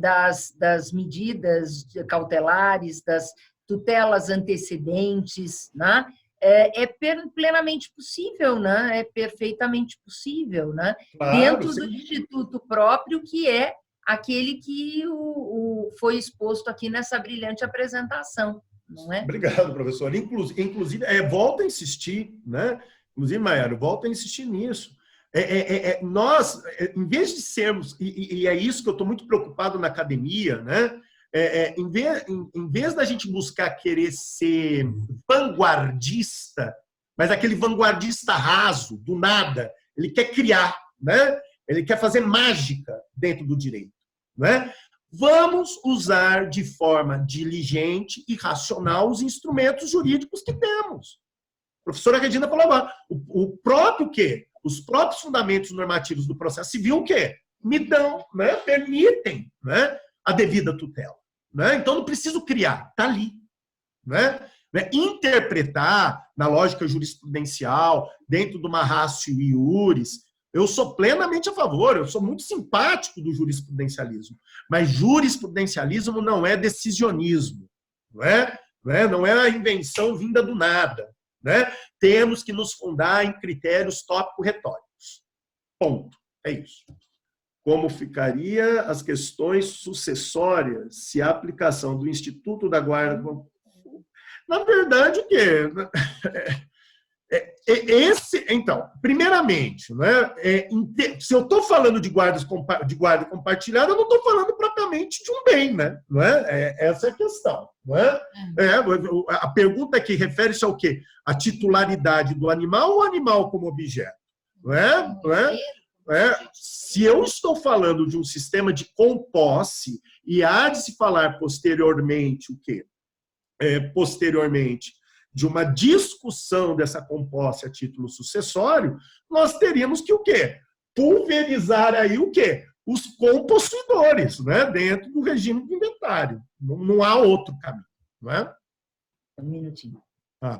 Das medidas cautelares, das tutelas antecedentes, né? É plenamente possível, né? É perfeitamente possível, né? Claro, dentro sim. do instituto próprio, que é aquele que foi exposto aqui nessa brilhante apresentação, não é? Obrigado, professor. Inclusive, volto a insistir, né? Inclusive, Maiara, volto a insistir nisso. Nós, em vez de sermos, e é isso que eu estou muito preocupado na academia, né? Em vez da gente buscar querer ser vanguardista, mas aquele vanguardista raso, do nada, ele quer criar, né? Ele quer fazer mágica dentro do direito, né? Vamos usar de forma diligente e racional os instrumentos jurídicos que temos. A professora Regina falou agora, o próprio quê? Os próprios fundamentos normativos do processo civil, o quê? Me dão, né? Permitem, né? A devida tutela. Né? Então, não preciso criar, está ali. Né? Interpretar na lógica jurisprudencial, dentro de uma ratio iuris, eu sou plenamente a favor, eu sou muito simpático do jurisprudencialismo, mas jurisprudencialismo não é decisionismo, não é a invenção vinda do nada. Né? Temos que nos fundar em critérios tópico-retóricos. Ponto. É isso. Como ficaria as questões sucessórias se a aplicação do Instituto da Guarda... Na verdade, o quê? Então, primeiramente, né, se eu estou falando de guarda compartilhada, eu não estou falando propriamente de um bem, né? Não é? Essa é a questão. Não é? A pergunta aqui refere-se ao quê? A titularidade do animal ou o animal como objeto? Não é? Não é? Se eu estou falando de um sistema de composse e há de se falar posteriormente o quê? Posteriormente de uma discussão dessa composse a título sucessório, nós teríamos que o quê? Pulverizar aí o quê? Os compossuidores, né? Dentro do regime do inventário. Não há outro caminho, não é? Um minutinho.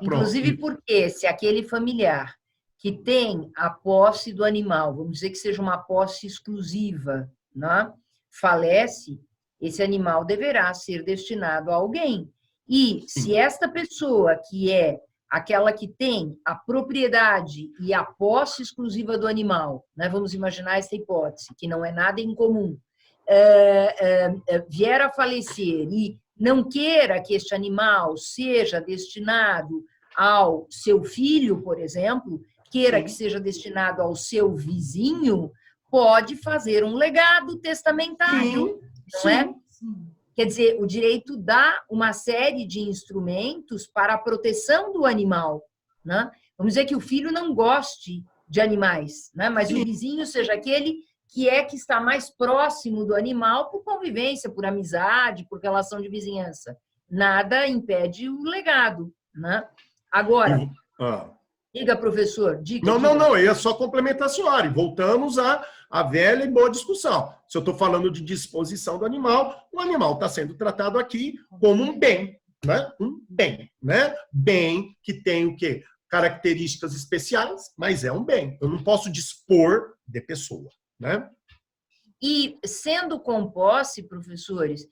Inclusive porque se aquele familiar que tem a posse do animal, vamos dizer que seja uma posse exclusiva, né? Falece, esse animal deverá ser destinado a alguém. E se esta pessoa, que é aquela que tem a propriedade e a posse exclusiva do animal, né? Vamos imaginar essa hipótese, que não é nada incomum, vier a falecer e não queira que este animal seja destinado ao seu filho, por exemplo, queira que seja destinado ao seu vizinho, pode fazer um legado testamentário, não é? Quer dizer, o direito dá uma série de instrumentos para a proteção do animal, né? Vamos dizer que o filho não goste de animais, né? Mas o vizinho seja aquele que está mais próximo do animal por convivência, por amizade, por relação de vizinhança. Nada impede o legado, né? Agora... Diga, professor. Diga. Não, é só complementar a senhora. E voltamos A velha e boa discussão. Se eu estou falando de disposição do animal, o animal está sendo tratado aqui como um bem, né? Um bem, né? Bem que tem o quê? Características especiais, mas é um bem. Eu não posso dispor de pessoa, né? E sendo com posse, professores,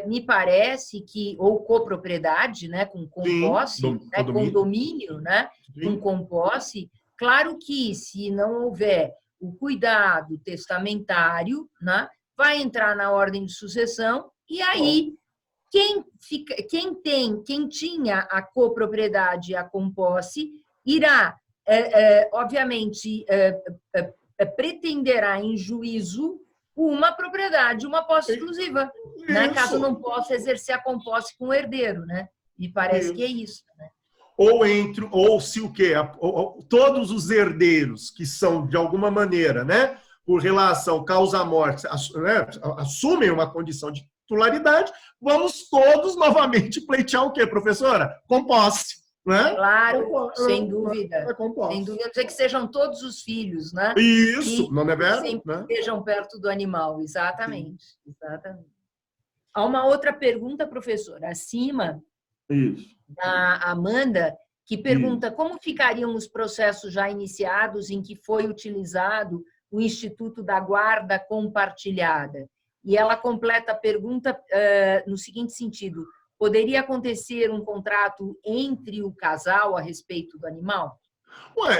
me parece que, ou copropriedade, né, com posse, né, condomínio, né, com posse, claro que se não houver o cuidado testamentário, né, vai entrar na ordem de sucessão, e aí quem tinha a copropriedade e a composse irá, obviamente, pretenderá em juízo uma propriedade, uma posse exclusiva, né? Caso não possa exercer a composse com o herdeiro, né? Me parece que é isso, né? Ou se o quê? Todos os herdeiros que são, de alguma maneira, né, por relação causa-morte, né, assumem uma condição de titularidade, vamos todos novamente pleitear o quê, professora? Com posse, né? Claro, sem dúvida. Sem dúvida, não sei que sejam todos os filhos, né? Isso, que não é verdade? Sempre né? estejam perto do animal, exatamente. Exatamente. Há uma outra pergunta, professora, acima da Amanda, que pergunta como ficariam os processos já iniciados em que foi utilizado o Instituto da Guarda Compartilhada. E ela completa a pergunta no seguinte sentido: poderia acontecer um contrato entre o casal a respeito do animal?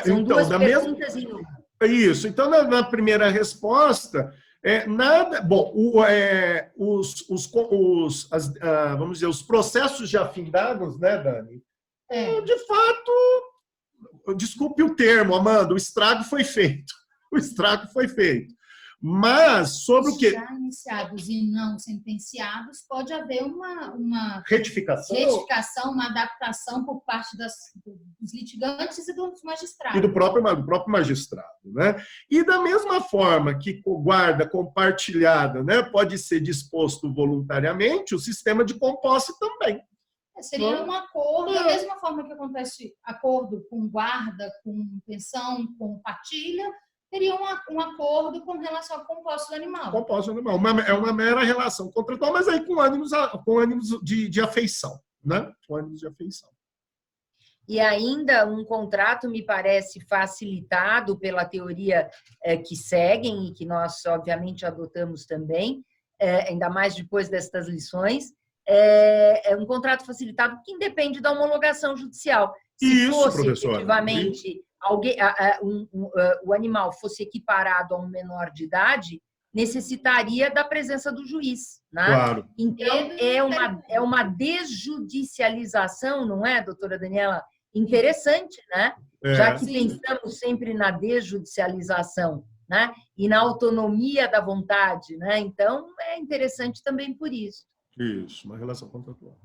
São duas perguntas em uma. Isso. Então, na primeira resposta, nada. Bom, vamos dizer, os processos já findados, né, Dani? De fato, desculpe o termo, Amanda, o estrago foi feito. O estrago foi feito. Mas, sobre o que... Já iniciados e não sentenciados, pode haver uma retificação, uma adaptação por parte dos litigantes e dos magistrados. E do próprio magistrado, né? E da mesma forma que guarda compartilhada, né, pode ser disposto voluntariamente, o sistema de composse também. Seria um acordo, da mesma forma que acontece acordo com guarda, com pensão, com partilha, teria um acordo com relação ao composto do animal. Composto do animal. É uma mera relação contratual, mas aí com ânimos de afeição, né? Com ânimos de afeição. E ainda um contrato me parece facilitado pela teoria que seguem e que nós, obviamente, adotamos também, ainda mais depois destas lições, é um contrato facilitado que independe da homologação judicial. Se fosse efetivamente o animal fosse equiparado a um menor de idade, necessitaria da presença do juiz, né? Claro. Então, é uma desjudicialização, não é, doutora Daniela? Interessante, né? Já que pensamos sempre na desjudicialização, né? E na autonomia da vontade, né? Então, é interessante também por isso. Isso, uma relação contratual.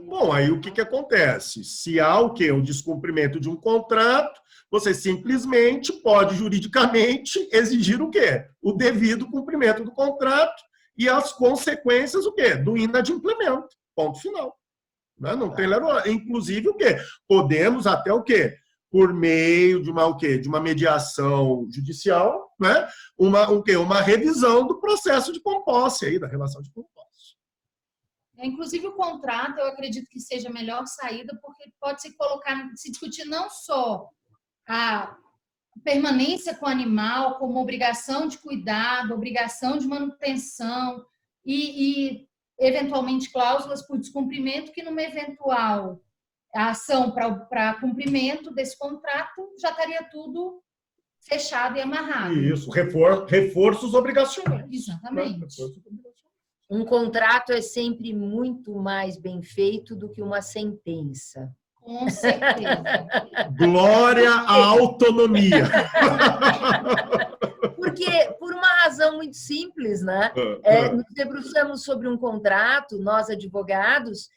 Bom, aí o que acontece? Se há o descumprimento de um contrato, você simplesmente pode juridicamente exigir o quê? O devido cumprimento do contrato e as consequências o quê? Do inadimplemento. Ponto final. Não tem leroy. Inclusive o quê? Podemos até o quê? Por meio de uma mediação judicial, né? Uma revisão do processo de composse aí, da relação de composse. Inclusive, o contrato, eu acredito que seja a melhor saída, porque pode se discutir não só a permanência com o animal, como obrigação de cuidado, obrigação de manutenção e eventualmente, cláusulas por descumprimento, que numa eventual ação para cumprimento desse contrato, já estaria tudo fechado e amarrado. Isso, reforços obrigacionais. Exatamente. Um contrato é sempre muito mais bem feito do que uma sentença. Com certeza. Glória à autonomia. Porque, por uma razão muito simples, né? Nos debruçamos sobre um contrato, nós advogados,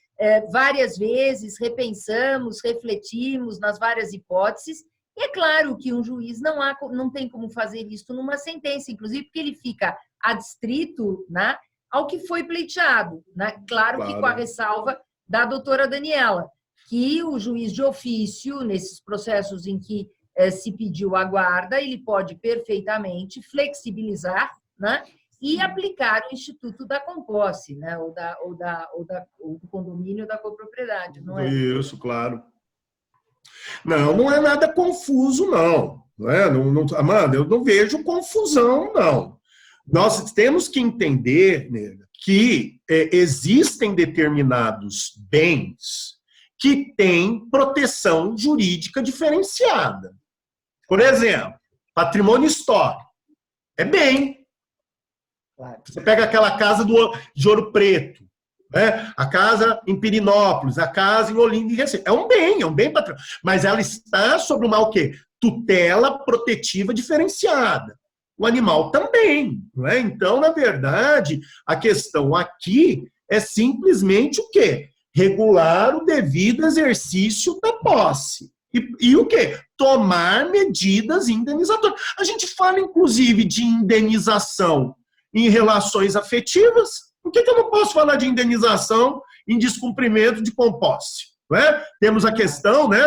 várias vezes repensamos, refletimos nas várias hipóteses. E é claro que um juiz não tem como fazer isso numa sentença, inclusive porque ele fica adstrito, né, ao que foi pleiteado, né? Claro que com a ressalva da doutora Daniela, que o juiz de ofício, nesses processos em que se pediu a guarda, ele pode perfeitamente flexibilizar, né, e aplicar o Instituto da Composse, né, ou do condomínio da copropriedade, não é? Isso, claro. Não é nada confuso, não. Não é? Amanda, eu não vejo confusão, não. Nós temos que entender, né, que existem determinados bens que têm proteção jurídica diferenciada. Por exemplo, patrimônio histórico. É bem. Você pega aquela casa de Ouro Preto, né? A casa em Pirinópolis, a casa em Olinda e Recife. É um bem patrimônio. Mas ela está sobre uma o quê? Tutela protetiva diferenciada. O animal também, não é? Então, na verdade, a questão aqui é simplesmente o quê? Regular o devido exercício da posse. E o quê? Tomar medidas indenizatórias. A gente fala, inclusive, de indenização em relações afetivas. Por que eu não posso falar de indenização em descumprimento de composse? Não é? Temos a questão, né,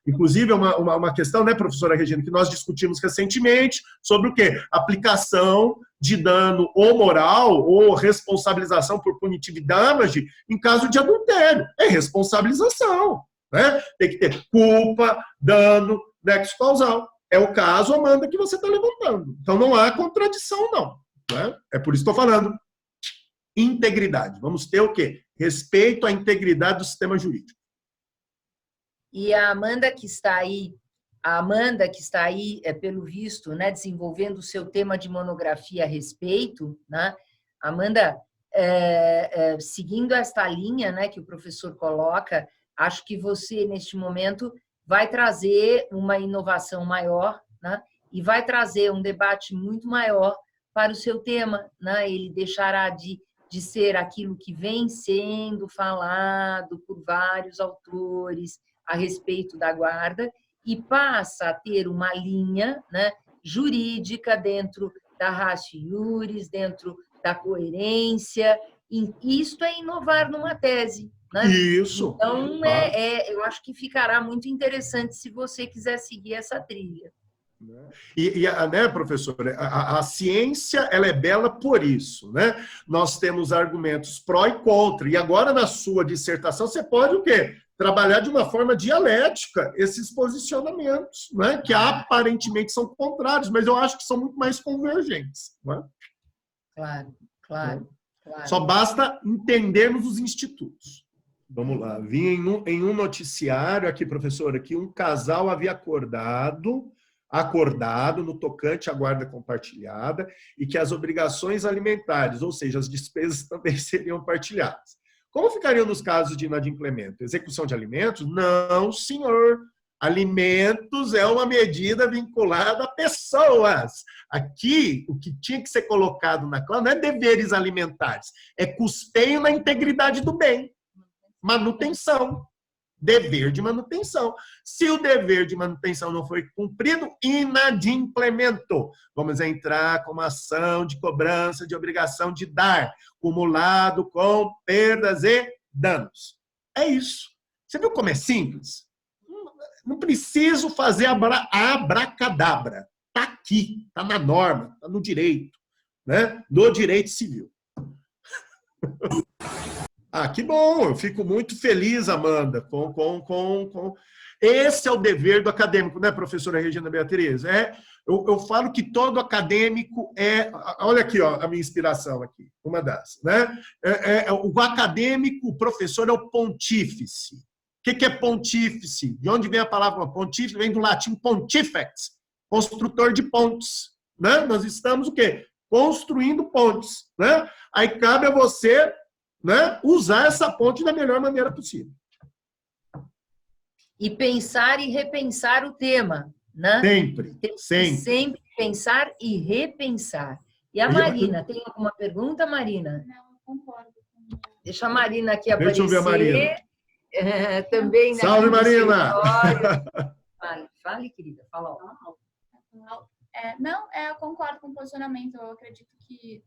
inclusive uma questão, né, professora Regina, que nós discutimos recentemente, sobre o quê? Aplicação de dano ou moral ou responsabilização por punitive damage em caso de adultério. É responsabilização. Né? Tem que ter culpa, dano, nexo causal. É o caso, Amanda, que você está levantando. Então não há contradição, não. Né? É por isso que estou falando. Integridade. Vamos ter o quê? Respeito à integridade do sistema jurídico. E a Amanda que está aí, pelo visto, né, desenvolvendo o seu tema de monografia a respeito, né? Amanda, seguindo esta linha, né, que o professor coloca, acho que você, neste momento, vai trazer uma inovação maior, né, e vai trazer um debate muito maior para o seu tema, né? Ele deixará de ser aquilo que vem sendo falado por vários autores a respeito da guarda e passa a ter uma linha, né, jurídica dentro da ratio iuris, dentro da coerência. E isto é inovar numa tese. Né? Isso. Então, eu acho que ficará muito interessante se você quiser seguir essa trilha. Né, professora, a ciência ela é bela por isso, né? Nós temos argumentos pró e contra. E agora, na sua dissertação, você pode o quê? Trabalhar de uma forma dialética esses posicionamentos, né? Que aparentemente são contrários, mas eu acho que são muito mais convergentes. Né? Claro. Só basta entendermos os institutos. Vamos lá. Vi em um noticiário aqui, professora, que um casal havia acordado no tocante à guarda compartilhada e que as obrigações alimentares, ou seja, as despesas também seriam partilhadas. Como ficariam nos casos de inadimplemento? Execução de alimentos? Não, senhor. Alimentos é uma medida vinculada a pessoas. Aqui, o que tinha que ser colocado na cláusula não é deveres alimentares, é custeio na integridade do bem. Manutenção. Dever de manutenção. Se o dever de manutenção não foi cumprido, inadimplemento. Vamos entrar com uma ação de cobrança de obrigação de dar, cumulado com perdas e danos. É isso. Você viu como é simples? Não preciso fazer abracadabra. Está aqui, está na norma, está no direito, né? No direito civil. Ah, que bom, eu fico muito feliz, Amanda, Esse é o dever do acadêmico, né, professora Regina Beatriz? Eu falo que todo acadêmico olha aqui, ó, a minha inspiração aqui, uma das, né? O acadêmico, o professor é o pontífice. O que é pontífice? De onde vem a palavra pontífice? Vem do latim pontifex, construtor de pontes, né? Nós estamos o quê? Construindo pontes, né? Aí cabe a você, né, usar essa ponte da melhor maneira possível. E pensar e repensar o tema, né? Sempre. Pensar e repensar. E a Marina, tem alguma pergunta, Marina? Não, eu concordo. Deixa a Marina aqui aparecer. Deixa eu ver a Marina. Também, né? Salve, Marina! Fale, querida, fala. Não, eu concordo com o posicionamento. Eu acredito que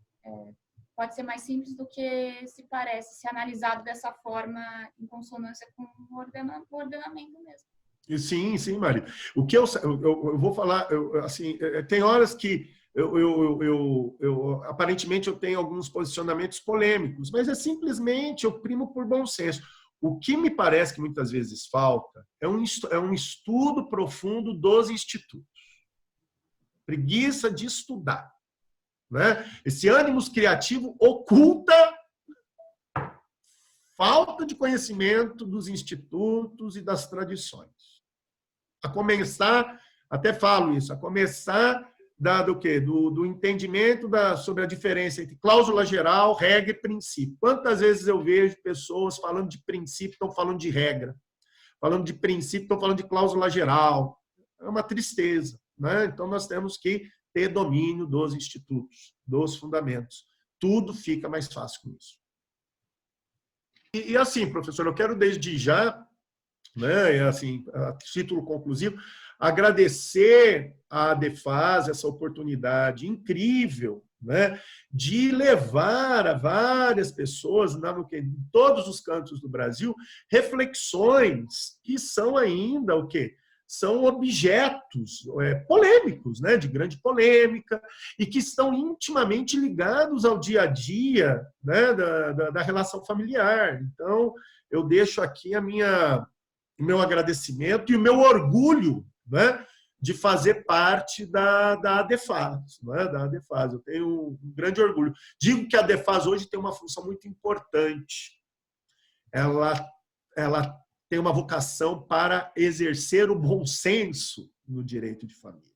pode ser mais simples do que se parece, se analisado dessa forma em consonância com o ordenamento mesmo. Sim, sim, Maria. O que eu vou falar, assim, tem horas que aparentemente eu tenho alguns posicionamentos polêmicos, mas é simplesmente eu primo por bom senso. O que me parece que muitas vezes falta é um estudo profundo dos institutos. Preguiça de estudar, né? Esse ânimo criativo oculta falta de conhecimento dos institutos e das tradições. A começar, até falo isso, a começar do entendimento sobre a diferença entre cláusula geral, regra e princípio. Quantas vezes eu vejo pessoas falando de princípio, estão falando de regra. Falando de princípio, estão falando de cláusula geral. É uma tristeza, né? Então, nós temos que ter domínio dos institutos, dos fundamentos. Tudo fica mais fácil com isso. E assim, professor, eu quero desde já, né, assim, a título conclusivo, agradecer à ADEFAS essa oportunidade incrível, né, de levar a várias pessoas, em todos os cantos do Brasil, reflexões que são ainda o quê? São objetos polêmicos, né, de grande polêmica, e que estão intimamente ligados ao dia a dia, né, da relação familiar. Então, eu deixo aqui o meu agradecimento e o meu orgulho, né, de fazer parte da ADEFAS, né, da ADEFAS. Eu tenho um grande orgulho. Digo que a ADEFAS hoje tem uma função muito importante. Ela tem uma vocação para exercer o bom senso no direito de família.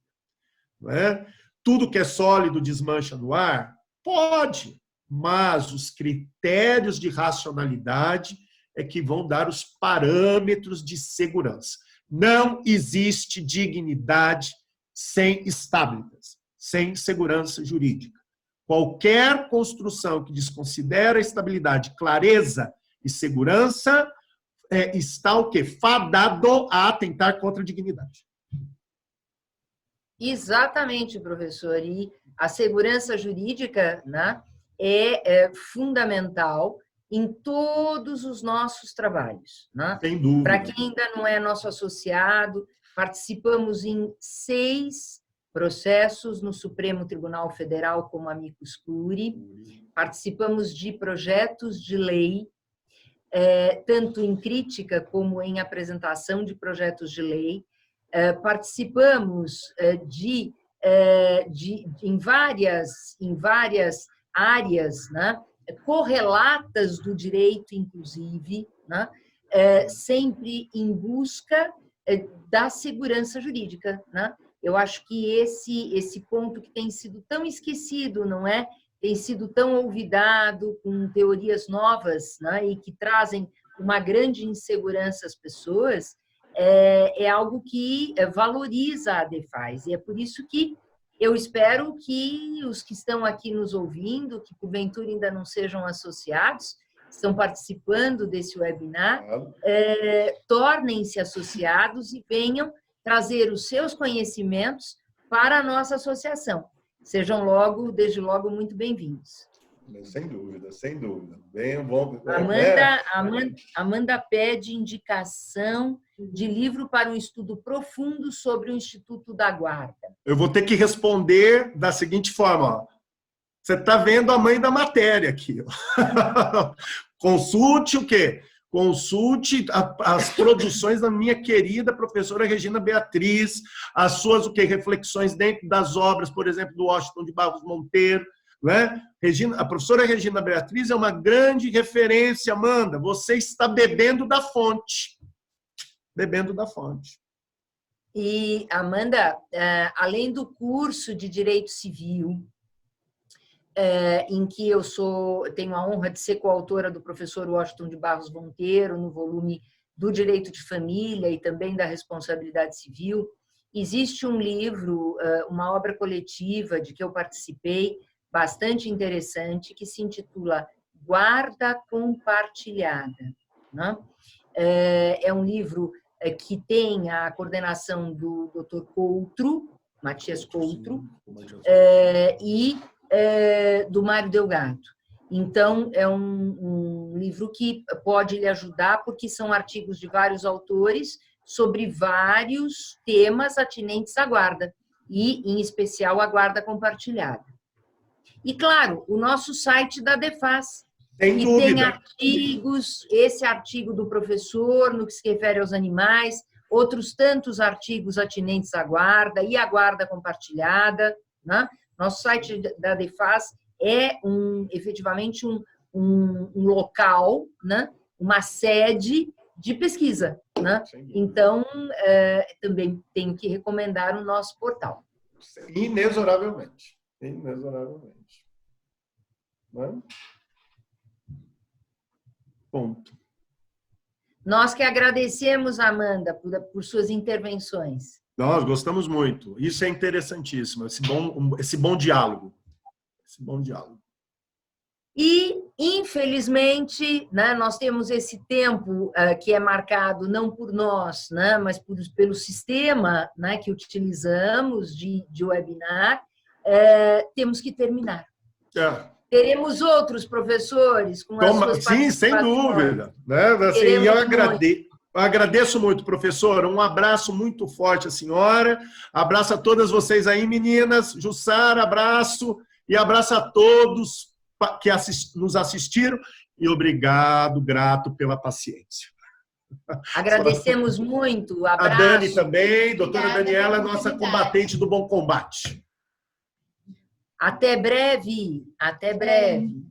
Não é? Tudo que é sólido desmancha no ar? Pode, mas os critérios de racionalidade é que vão dar os parâmetros de segurança. Não existe dignidade sem estabilidade, sem segurança jurídica. Qualquer construção que desconsidera a estabilidade, clareza e segurança está o quê? Fadado a atentar contra a dignidade. Exatamente, professor. E a segurança jurídica, né, é fundamental em todos os nossos trabalhos, né? Sem dúvida. Para quem ainda não é nosso associado, participamos em 6 processos no Supremo Tribunal Federal como amicus curiae, participamos de projetos de lei, tanto em crítica como em apresentação de projetos de lei, participamos em várias áreas, né, correlatas do direito, inclusive, né, sempre em busca da segurança jurídica, né? Eu acho que esse ponto que tem sido tão esquecido, não é? Tem sido tão olvidado, com teorias novas, né, e que trazem uma grande insegurança às pessoas, é algo que valoriza a ADEFAS. E é por isso que eu espero que os que estão aqui nos ouvindo, que porventura ainda não sejam associados, estão participando desse webinar, tornem-se associados e venham trazer os seus conhecimentos para a nossa associação. Sejam desde logo, muito bem-vindos. Sem dúvida, sem dúvida. Bem bom. Amanda pede indicação de livro para um estudo profundo sobre o Instituto da Guarda. Eu vou ter que responder da seguinte forma. Ó. Você está vendo a mãe da matéria aqui. Ó. Consulte o quê? Consulte as produções da minha querida professora Regina Beatriz, as suas reflexões dentro das obras, por exemplo, do Washington de Barros Monteiro. Né? A professora Regina Beatriz é uma grande referência, Amanda. Você está bebendo da fonte. Bebendo da fonte. E, Amanda, além do curso de Direito Civil, em que eu tenho a honra de ser coautora do professor Washington de Barros Monteiro, no volume do Direito de Família e também da Responsabilidade Civil, existe um livro, uma obra coletiva de que eu participei, bastante interessante, que se intitula Guarda Compartilhada. Né? É um livro que tem a coordenação do Dr. Coutro, Matias Coutro, e do Mário Delgado. Então, é um livro que pode lhe ajudar, porque são artigos de vários autores, sobre vários temas atinentes à guarda, e, em especial, a guarda compartilhada. E, claro, o nosso site da Defas, Sem que dúvida. tem artigos, esse artigo do professor, no que se refere aos animais, outros tantos artigos atinentes à guarda e à guarda compartilhada, né? Nosso site da Defas é efetivamente um local, né? Uma sede de pesquisa, né? Então, também tenho que recomendar o nosso portal. Inexoravelmente. Inexoravelmente. Né? Ponto. Nós que agradecemos, Amanda, por suas intervenções. Nós gostamos muito. Isso é interessantíssimo, esse bom diálogo. Esse bom diálogo. E, infelizmente, né, nós temos esse tempo que é marcado não por nós, né, mas pelo sistema, né, que utilizamos de webinar, temos que terminar. Teremos outros professores com as suas Sim, sem dúvida. Né? Assim, eu agradeço muito, professor. Um abraço muito forte à senhora. Abraço a todas vocês aí, meninas. Jussara, abraço. E abraço a todos que nos assistiram. E obrigado, grato pela paciência. Agradecemos muito. Abraço. A Dani também. Doutora Obrigada, Daniela, nossa combatente do bom combate. Até breve. Até breve.